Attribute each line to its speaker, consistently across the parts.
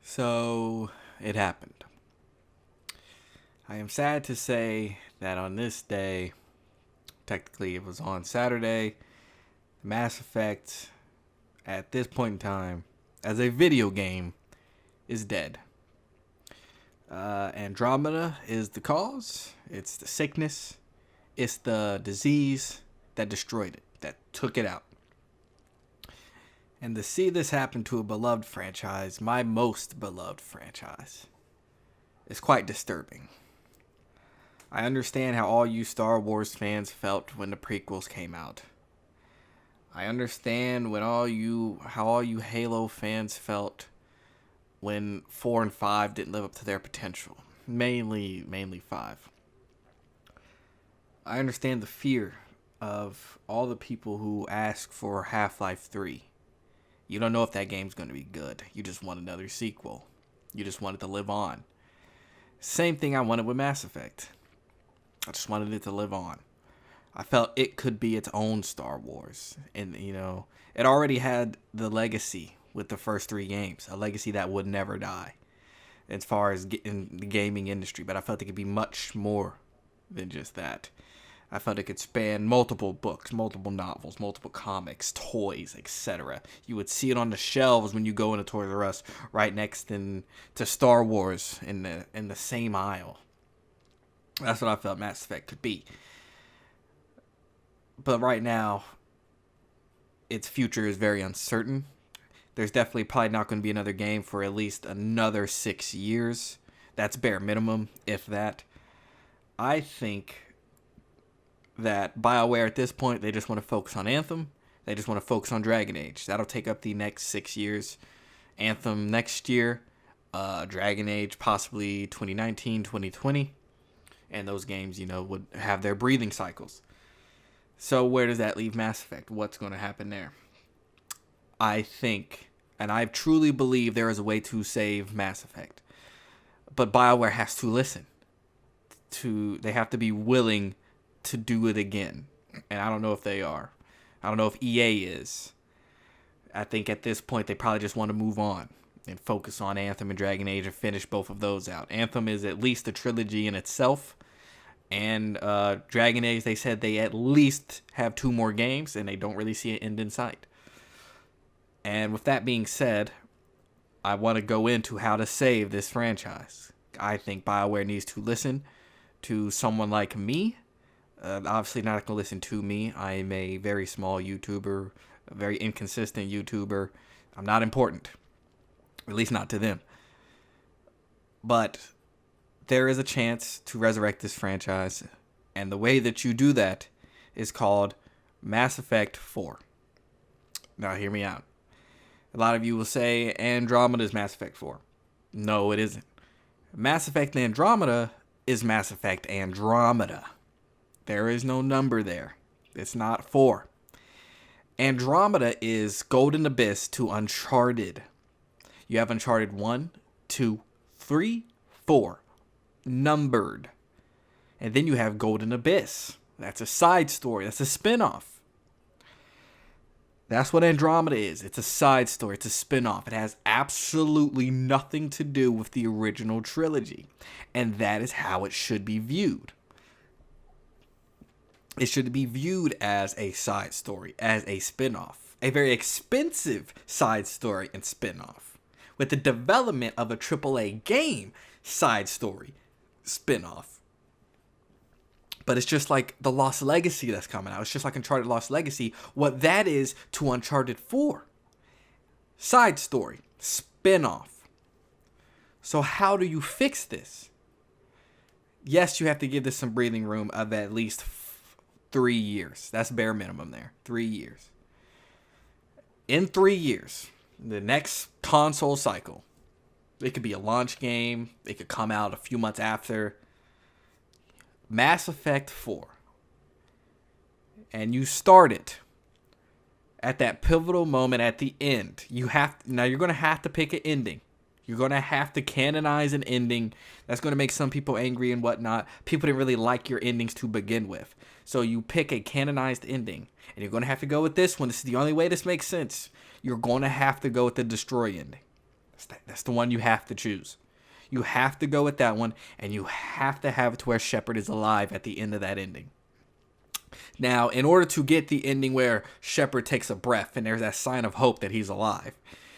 Speaker 1: So it happened. I am sad to say that on this day, technically it was on Saturday, Mass Effect, at this point in time, as a video game, is dead. Andromeda is the cause. It's the sickness. It's the disease that destroyed it, that took it out. And to see this happen to a beloved franchise, my most beloved franchise, is quite disturbing. I understand how all you Star Wars fans felt when the prequels came out. I understand how all you Halo fans felt when 4 and 5 didn't live up to their potential. Mainly 5. I understand the fear of all the people who ask for Half-Life 3. You don't know if that game's going to be good. You just want another sequel. You just want it to live on. Same thing I wanted with Mass Effect. I just wanted it to live on. I felt it could be its own Star Wars. And, it already had the legacy with the first 3 games. A legacy that would never die as far as in the gaming industry. But I felt it could be much more than just that. I felt it could span multiple books, multiple novels, multiple comics, toys, etc. You would see it on the shelves when you go into Toys R Us, right next to Star Wars in the same aisle. That's what I felt Mass Effect could be. But right now, its future is very uncertain. There's definitely probably not going to be another game for at least another 6 years. That's bare minimum, if that. I think that BioWare at this point, they just want to focus on Anthem. They just want to focus on Dragon Age. That'll take up the next 6 years. Anthem next year. Dragon Age possibly 2019, 2020. And those games, would have their breathing cycles. So where does that leave Mass Effect? What's going to happen there? I think, and I truly believe there is a way to save Mass Effect. But BioWare has to listen. They have to be willing to do it again. And I don't know if they are. I don't know if EA is. I think at this point they probably just want to move on and focus on Anthem and Dragon Age and finish both of those out. Anthem is at least a trilogy in itself. And Dragon Age, they said they at least have 2 more games, and they don't really see an end in sight. And with that being said, I want to go into how to save this franchise. I think BioWare needs to listen to someone like me. Obviously not going to listen to me. I am a very small YouTuber, a very inconsistent YouTuber. I'm not important, at least not to them. But there is a chance to resurrect this franchise, and the way that you do that is called Mass Effect 4. Now, hear me out. A lot of you will say Andromeda is Mass Effect 4. No, it isn't. Mass Effect Andromeda is Mass Effect Andromeda. There is no number there. It's not 4. Andromeda is Golden Abyss to Uncharted. You have Uncharted 1, 2, 3, 4. Numbered. And then you have Golden Abyss. That's a side story. That's a spin-off. That's what Andromeda is. It's a side story. It's a spin-off. It has absolutely nothing to do with the original trilogy. And that is how it should be viewed. It should be viewed as a side story, as a spin-off. A very expensive side story and spin-off. With the development of a AAA game side story spin-off. But it's just like the Lost Legacy that's coming out. It's just like Uncharted Lost Legacy. What that is to Uncharted 4. Side story. Spin-off. So how do you fix this? Yes, you have to give this some breathing room of at least 3 years. That's bare minimum there. 3 years. In 3 years, the next console cycle, it could be a launch game. It could come out a few months after. Mass Effect 4. And you start it at that pivotal moment at the end. Now you're going to have to pick an ending. You're going to have to canonize an ending. That's going to make some people angry and whatnot. People didn't really like your endings to begin with. So you pick a canonized ending. And you're going to have to go with this one. This is the only way this makes sense. You're going to have to go with the destroy ending. That's the one you have to choose. You have to go with that one, and you have to have it to where Shepard is alive at the end of that ending. Now, in order to get the ending where Shepard takes a breath and there's that sign of hope that he's alive,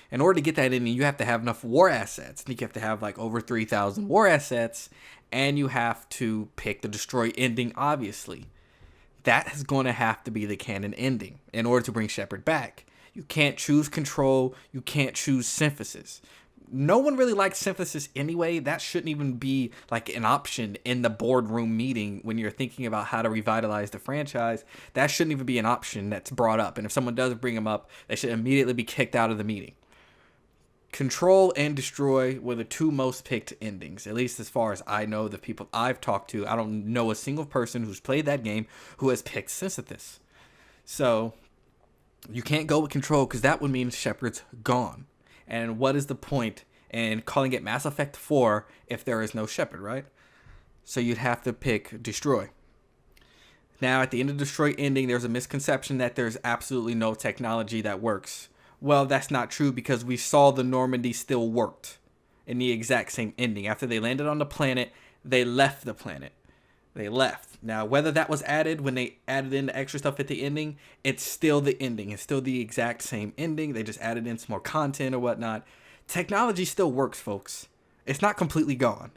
Speaker 1: in order to get that ending, you have to have enough war assets. You have to have like over 3,000 war assets, and you have to pick the destroy ending, obviously. That is going to have to be the canon ending in order to bring Shepard back. You can't choose control. You can't choose synthesis. No one really likes synthesis anyway. That shouldn't even be like an option in the boardroom meeting when you're thinking about how to revitalize the franchise. That shouldn't even be an option that's brought up. And if someone does bring them up, they should immediately be kicked out of the meeting. Control and Destroy were the two most picked endings, at least as far as I know. The people I've talked to, I don't know a single person who's played that game who has picked Synthesis. So you can't go with Control because that would mean Shepard's gone. And what is the point in calling it Mass Effect 4 if there is no Shepard, right? So you'd have to pick Destroy. Now, at the end of Destroy ending, there's a misconception that there's absolutely no technology that works. Well, that's not true because we saw the Normandy still worked in the exact same ending. After they landed on the planet, they left the planet. They left. Now, whether that was added when they added in the extra stuff at the ending, it's still the ending. It's still the exact same ending. They just added in some more content or whatnot. Technology still works, folks. It's not completely gone.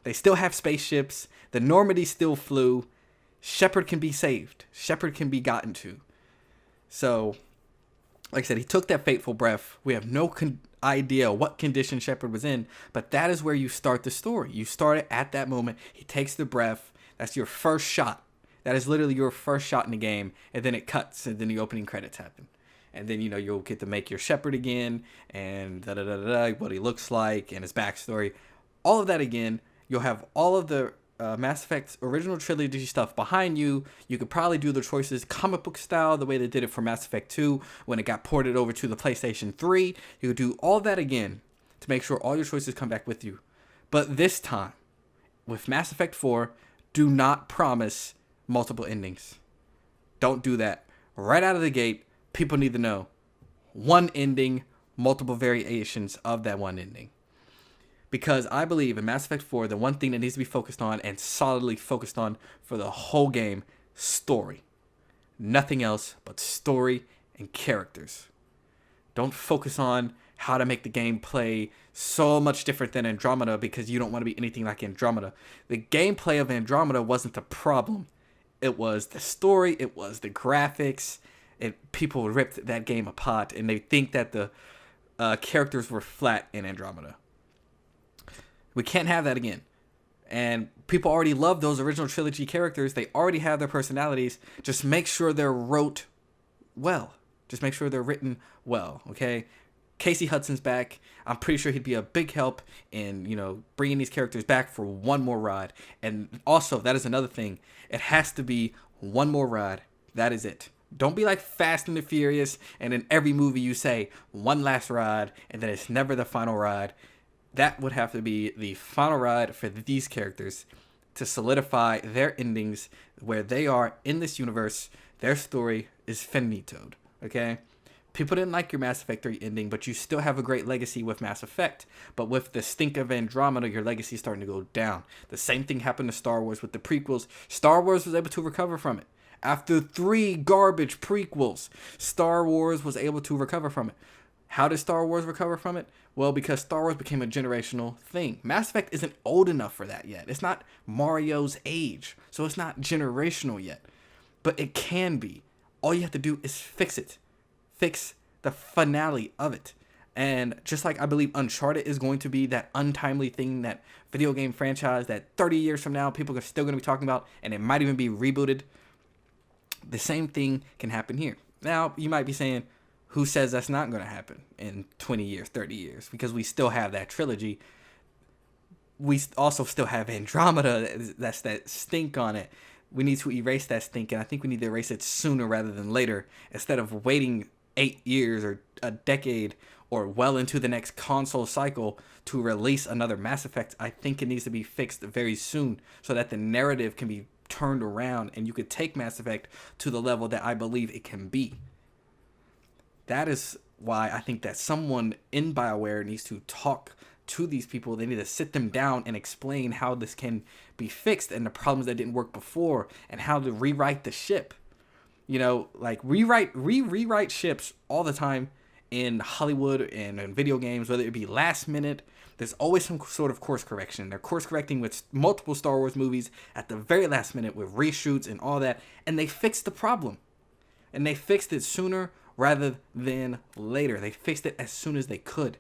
Speaker 1: They still have spaceships. The Normandy still flew. Shepard can be saved. Shepard can be gotten to. So, like I said, he took that fateful breath. We have no idea what condition Shepard was in, but that is where you start the story. You start it at that moment. He takes the breath. That's your first shot. That is literally your first shot in the game, and then it cuts, and then the opening credits happen. And then, you'll get to make your Shepard again, and da-da-da-da-da, what he looks like, and his backstory. All of that again. You'll have all of the Mass Effect original trilogy stuff behind you. You could probably do the choices comic book style, the way they did it for Mass Effect 2 when it got ported over to the PlayStation 3. You could do all that again to make sure all your choices come back with you. But this time, with Mass Effect 4, do not promise multiple endings. Don't do that. Right out of the gate, people need to know one ending, multiple variations of that one ending. Because I believe in Mass Effect 4, the one thing that needs to be focused on and solidly focused on for the whole game, story. Nothing else but story and characters. Don't focus on how to make the game play so much different than Andromeda because you don't want to be anything like Andromeda. The gameplay of Andromeda wasn't the problem. It was the story, it was the graphics. People ripped that game apart, and they think that the characters were flat in Andromeda. We can't have that again. And people already love those original trilogy characters. They already have their personalities. Just make sure they're wrote well. Just make sure they're written well, okay? Casey Hudson's back. I'm pretty sure he'd be a big help in, bringing these characters back for one more ride. And also, that is another thing. It has to be one more ride. That is it. Don't be like Fast and the Furious, and in every movie you say, one last ride, and then it's never the final ride. That would have to be the final ride for these characters to solidify their endings where they are in this universe. Their story is finitoed, okay? People didn't like your Mass Effect 3 ending, but you still have a great legacy with Mass Effect. But with the stink of Andromeda, your legacy is starting to go down. The same thing happened to Star Wars with the prequels. Star Wars was able to recover from it. After 3 garbage prequels, Star Wars was able to recover from it. How did Star Wars recover from it? Well, because Star Wars became a generational thing. Mass Effect isn't old enough for that yet. It's not Mario's age, so it's not generational yet. But it can be. All you have to do is fix it. Fix the finale of it. And just like I believe Uncharted is going to be that untimely thing, that video game franchise that 30 years from now people are still going to be talking about, and it might even be rebooted, the same thing can happen here. Now, you might be saying, who says that's not going to happen in 20 years, 30 years? Because we still have that trilogy. We also still have Andromeda. That's that stink on it. We need to erase that stink, and I think we need to erase it sooner rather than later, instead of waiting 8 years or a decade or well into the next console cycle to release another Mass Effect. I think it needs to be fixed very soon so that the narrative can be turned around and you could take Mass Effect to the level that I believe it can be. That is why I think that someone in BioWare needs to talk to these people. They need to sit them down and explain how this can be fixed and the problems that didn't work before and how to rewrite the ship. You know, like rewrite ships all the time in Hollywood and in video games, whether it be last minute. There's always some sort of course correction. They're course correcting with multiple Star Wars movies at the very last minute with reshoots and all that, and they fixed the problem. And they fixed it sooner rather than later. They fixed it as soon as they could.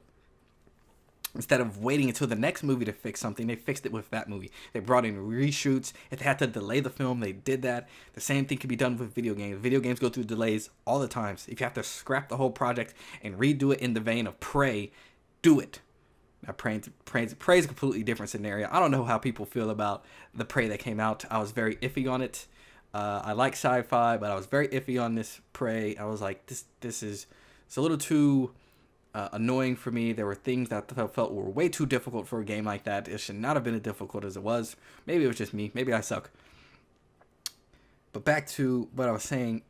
Speaker 1: Instead of waiting until the next movie to fix something, they fixed it with that movie. They brought in reshoots. If they had to delay the film, they did that. The same thing can be done with video games. Video games go through delays all the time. If you have to scrap the whole project and redo it in the vein of Prey, do it. Now, Prey is a completely different scenario. I don't know how people feel about the Prey that came out. I was very iffy on it. I like sci-fi, but I was very iffy on this Prey. I was like, this is it's a little too annoying for me. There were things that I felt were way too difficult for a game like that. It should not have been as difficult as it was. Maybe it was just me. Maybe I suck. But back to what I was saying.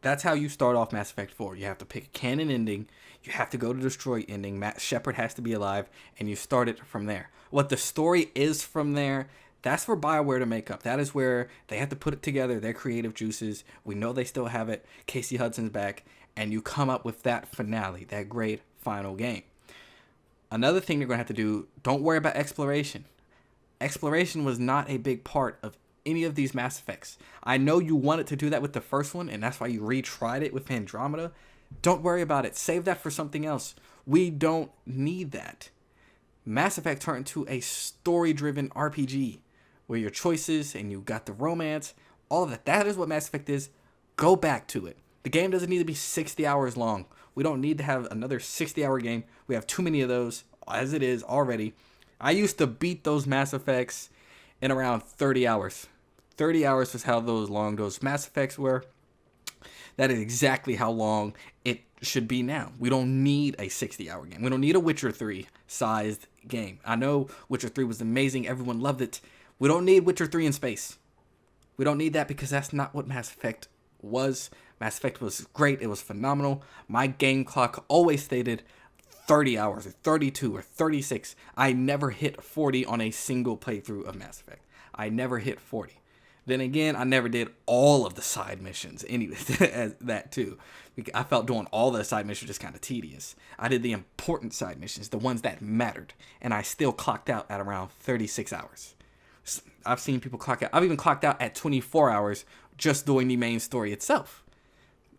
Speaker 1: That's how you start off Mass Effect 4. You have to pick a canon ending. You have to go to destroy ending. Matt Shepard has to be alive, and you start it from there. What the story is from there, that's for BioWare to make up. That is where they have to put it together, their creative juices. We know they still have it. Casey Hudson's back, and you come up with that finale, that great final game. Another thing they're going to have to do, don't worry about exploration. Exploration was not a big part of any of these Mass Effects. I know you wanted to do that with the first one, and that's why you retried it with Andromeda. Don't worry about it. Save that for something else. We don't need that. Mass Effect turned into a story-driven RPG where your choices and you got the romance, all of that. That is what Mass Effect is. Go back to it. The game doesn't need to be 60 hours long. We don't need to have another 60-hour game. We have too many of those as it is already. I used to beat those Mass Effects in around 30 hours. 30 hours was how long those Mass Effects were. That is exactly how long it should be now. We don't need a 60-hour game. We don't need a Witcher 3 sized game. I know Witcher 3 was amazing. Everyone loved it. We don't need Witcher 3 in space. We don't need that because that's not what Mass Effect was. Mass Effect was great. It was phenomenal. My game clock always stated 30 hours or 32 or 36. I never hit 40 on a single playthrough of Mass Effect. I never hit 40. Then again, I never did all of the side missions anyway, as that too. I felt doing all the side missions just kind of tedious. I did the important side missions, the ones that mattered, and I still clocked out at around 36 hours. I've seen people clock out. I've even clocked out at 24 hours just doing the main story itself.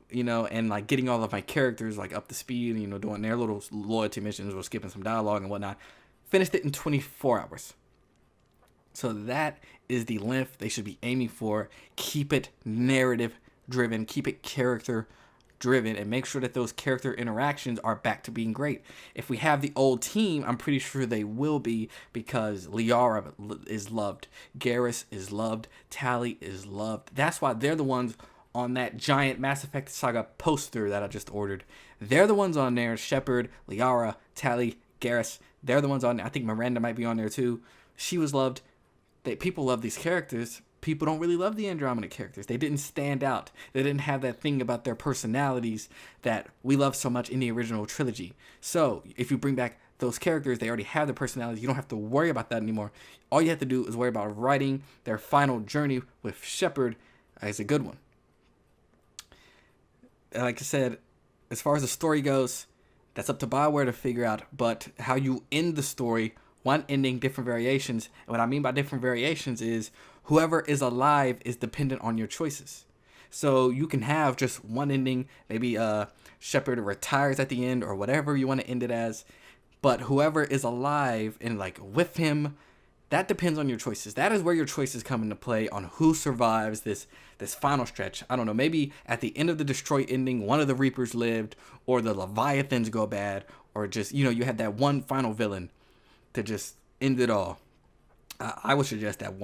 Speaker 1: You know, and like getting all of my characters like up to speed, and, you know, doing their little loyalty missions or skipping some dialogue and whatnot. Finished it in 24 hours. So that is the length they should be aiming for. Keep it narrative driven, keep it character driven, and make sure that those character interactions are back to being great. If we have the old team, I'm pretty sure they will be, because Liara is loved, Garrus is loved, Tali is loved. That's why they're the ones on that giant Mass Effect Saga poster that I just ordered. They're the ones on there. Shepard, Liara, Tali, Garrus. They're the ones on there. I think Miranda might be on there too. She was loved. People love these characters. People don't really love the Andromeda characters. They didn't stand out. They didn't have that thing about their personalities that we love so much in the original trilogy. So if you bring back those characters, they already have their personalities. You don't have to worry about that anymore. All you have to do is worry about writing their final journey with Shepard as a good one. Like I said, as far as the story goes, that's up to BioWare to figure out. But how you end the story, one ending, different variations. And what I mean by different variations is whoever is alive is dependent on your choices. So you can have just one ending. Maybe Shepard retires at the end or whatever you want to end it as. But whoever is alive and like with him, that depends on your choices. That is where your choices come into play on who survives this final stretch. I don't know, maybe at the end of the Destroy ending, one of the Reapers lived, or the Leviathans go bad, or just, you know, you had that one final villain to just end it all. I would suggest that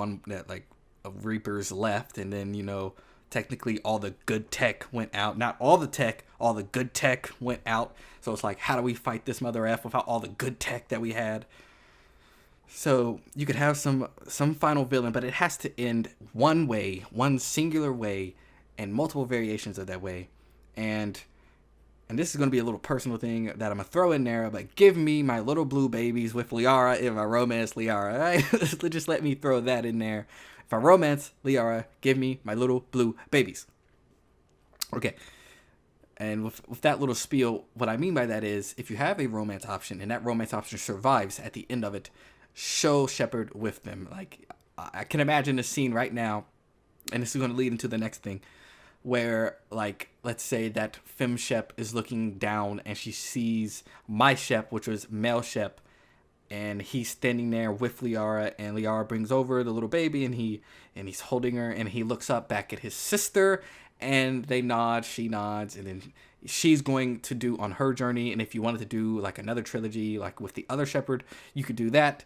Speaker 1: like of Reapers left, and then, you know, technically all the good tech went out. Not all the tech, all the good tech went out. So it's like, how do we fight this mother F without all the good tech that we had? So you could have some final villain, but it has to end one way, one singular way, and multiple variations of that way. And and this is going to be a little personal thing that I'm going to throw in there, but give me my little blue babies with Liara if I romance Liara. Right? Just let me throw that in there. If I romance Liara, give me my little blue babies. Okay. And with that little spiel, what I mean by that is, if you have a romance option and that romance option survives at the end of it, show Shepard with them. Like, I can imagine a scene right now, and this is going to lead into the next thing, where, like, let's say that Fem Shep is looking down and she sees my Shep, which was male Shep, and he's standing there with Liara, and Liara brings over the little baby, and he's holding her, and he looks up back at his sister, and they nod, she nods, and then she's going to do on her journey. And if you wanted to do like another trilogy, like with the other Shepard, you could do that,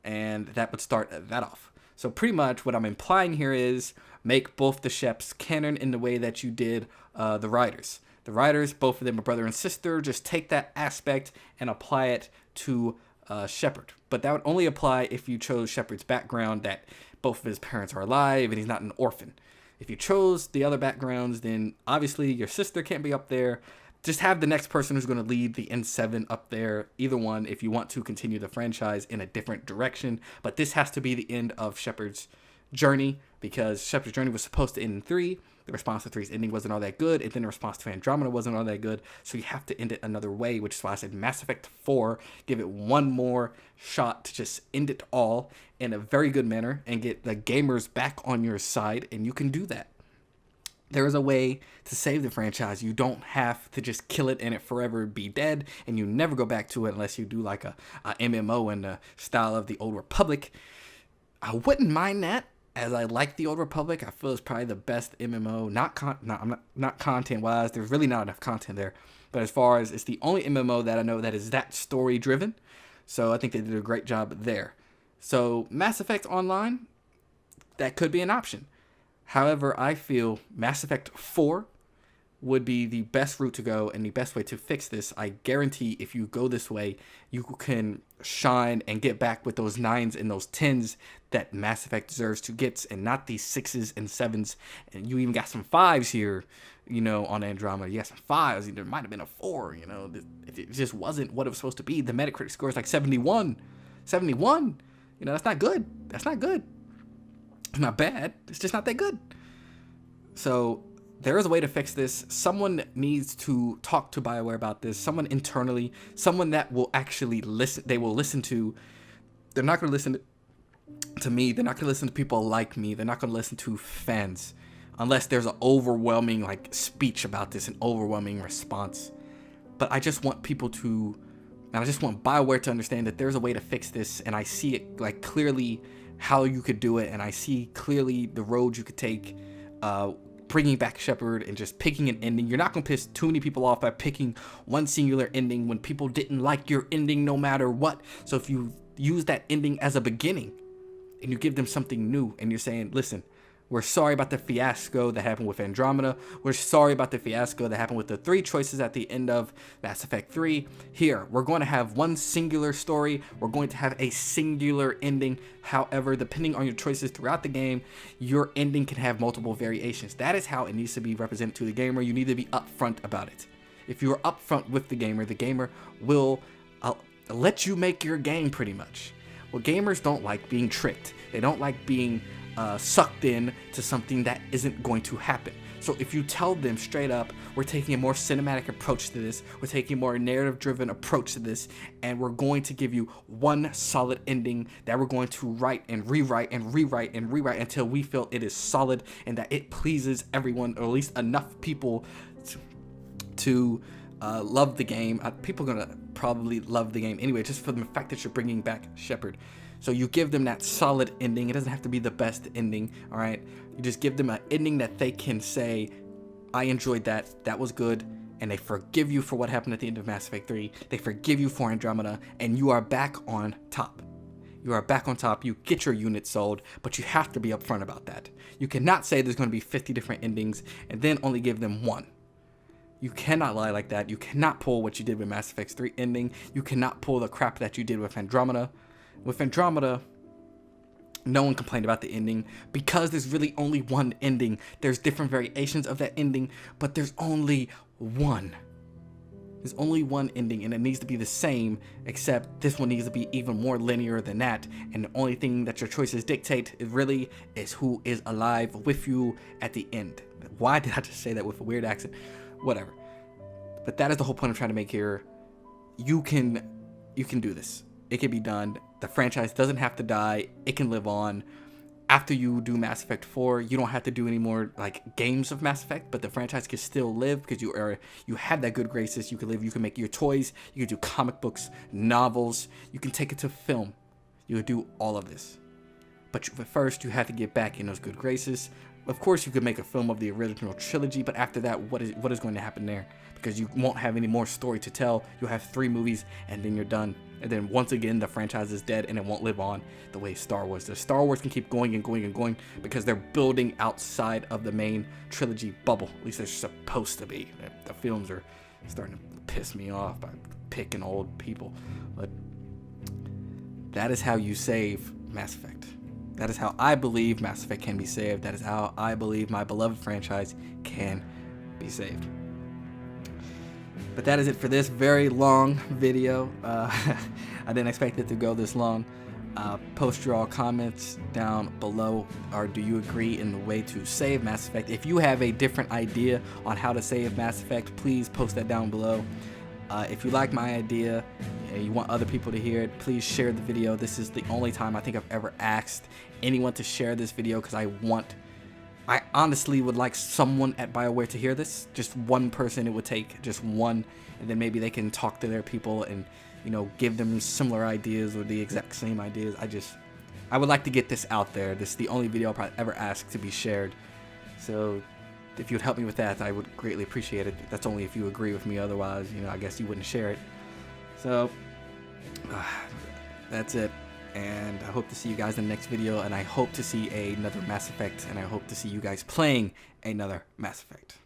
Speaker 1: and that would start that off. So pretty much what I'm implying here is make both the Sheps canon in the way that you did the Riders. The Riders, both of them are brother and sister. Just take that aspect and apply it to Shepard. But that would only apply if you chose Shepard's background, that both of his parents are alive and he's not an orphan. If you chose the other backgrounds, then obviously your sister can't be up there. Just have the next person who's going to lead the N7 up there, either one, if you want to continue the franchise in a different direction. But this has to be the end of Shepard's journey, because Shepard's journey was supposed to end in 3. The response to 3's ending wasn't all that good, and then the response to Andromeda wasn't all that good, so you have to end it another way, which is why I said Mass Effect 4, give it one more shot to just end it all in a very good manner and get the gamers back on your side, and you can do that. There is a way to save the franchise. You don't have to just kill it and it forever be dead, and you never go back to it unless you do like a MMO in the style of the Old Republic. I wouldn't mind that, as I like the Old Republic. I feel it's probably the best MMO. Not content-wise. There's really not enough content there. But as far as, it's the only MMO that I know that is that story-driven. So I think they did a great job there. So Mass Effect Online, that could be an option. However, I feel Mass Effect 4 would be the best route to go and the best way to fix this. I guarantee if you go this way, you can shine and get back with those 9s and those 10s that Mass Effect deserves to get, and not these 6s and 7s. And you even got some 5s here, you know, on Andromeda. You got some 5s. There might have been a 4, you know. It just wasn't what it was supposed to be. The Metacritic score is like 71. 71. You know, that's not good. That's not good. It's not bad. It's just not that good. So there is a way to fix this. Someone needs to talk to BioWare about this. Someone internally. Someone that will actually listen. They will listen to. They're not going to listen to me. They're not going to listen to people like me. They're not going to listen to fans. Unless there's an overwhelming like speech about this, an overwhelming response. But I just want people to. And I just want BioWare to understand that there's a way to fix this. And I see it like clearly how you could do it, and I see clearly the road you could take, bringing back Shepard and just picking an ending. You're not going to piss too many people off by picking one singular ending when people didn't like your ending no matter what. So if you use that ending as a beginning and you give them something new and you're saying, listen, we're sorry about the fiasco that happened with Andromeda. We're sorry about the fiasco that happened with the 3 choices at the end of Mass Effect 3. Here, we're going to have one singular story. We're going to have a singular ending. However, depending on your choices throughout the game, your ending can have multiple variations. That is how it needs to be represented to the gamer. You need to be upfront about it. If you're upfront with the gamer will let you make your game pretty much. Well, gamers don't like being tricked. They don't like being sucked in to something that isn't going to happen. So if you tell them straight up, we're taking a more cinematic approach to this, we're taking a more narrative-driven approach to this, and we're going to give you one solid ending that we're going to write and rewrite and rewrite and rewrite until we feel it is solid and that it pleases everyone, or at least enough people to love the game. People are going to probably love the game anyway, just for the fact that you're bringing back Shepard. So you give them that solid ending. It doesn't have to be the best ending, all right? You just give them an ending that they can say, I enjoyed that, that was good, and they forgive you for what happened at the end of Mass Effect 3. They forgive you for Andromeda, and you are back on top. You are back on top. You get your unit sold, but you have to be upfront about that. You cannot say there's going to be 50 different endings and then only give them one. You cannot lie like that. You cannot pull what you did with Mass Effect 3 ending. You cannot pull the crap that you did with Andromeda. With Andromeda, no one complained about the ending because there's really only one ending. There's different variations of that ending, but there's only one. There's only one ending, and it needs to be the same, except this one needs to be even more linear than that. And the only thing that your choices dictate is who is alive with you at the end. Why did I just say that with a weird accent? Whatever. But that is the whole point I'm trying to make here. You can do this. It can be done. The franchise doesn't have to die. It can live on. After you do Mass Effect 4, you don't have to do any more like games of Mass Effect, but the franchise can still live because you have that good graces. You can live. You can make your toys. You can do comic books, novels. You can take it to film. You can do all of this. But first, you have to get back in those good graces. Of course, you could make a film of the original trilogy, but after that, what is going to happen there? Because you won't have any more story to tell. You'll have 3 movies, and then you're done. And then once again, the franchise is dead, and it won't live on the way Star Wars does. Star Wars can keep going and going and going because they're building outside of the main trilogy bubble. At least they're supposed to be. The films are starting to piss me off by picking old people. But that is how you save Mass Effect. That is how I believe Mass Effect can be saved. That is how I believe my beloved franchise can be saved. But that is it for this very long video. I didn't expect it to go this long. Post your all comments down below, or do you agree in the way to save Mass Effect? If you have a different idea on how to save Mass Effect, please post that down below. If you like my idea and you want other people to hear it, please share the video. This is the only time I think I've ever asked anyone to share this video because I honestly would like someone at BioWare to hear this. Just one person it would take, just one, and then maybe they can talk to their people and, you know, give them similar ideas or the exact same ideas. I would like to get this out there. This is the only video I'll probably ever ask to be shared. So if you would help me with that, I would greatly appreciate it. That's only if you agree with me. Otherwise, you know, I guess you wouldn't share it. So that's it. And I hope to see you guys in the next video, and I hope to see another Mass Effect, and I hope to see you guys playing another Mass Effect.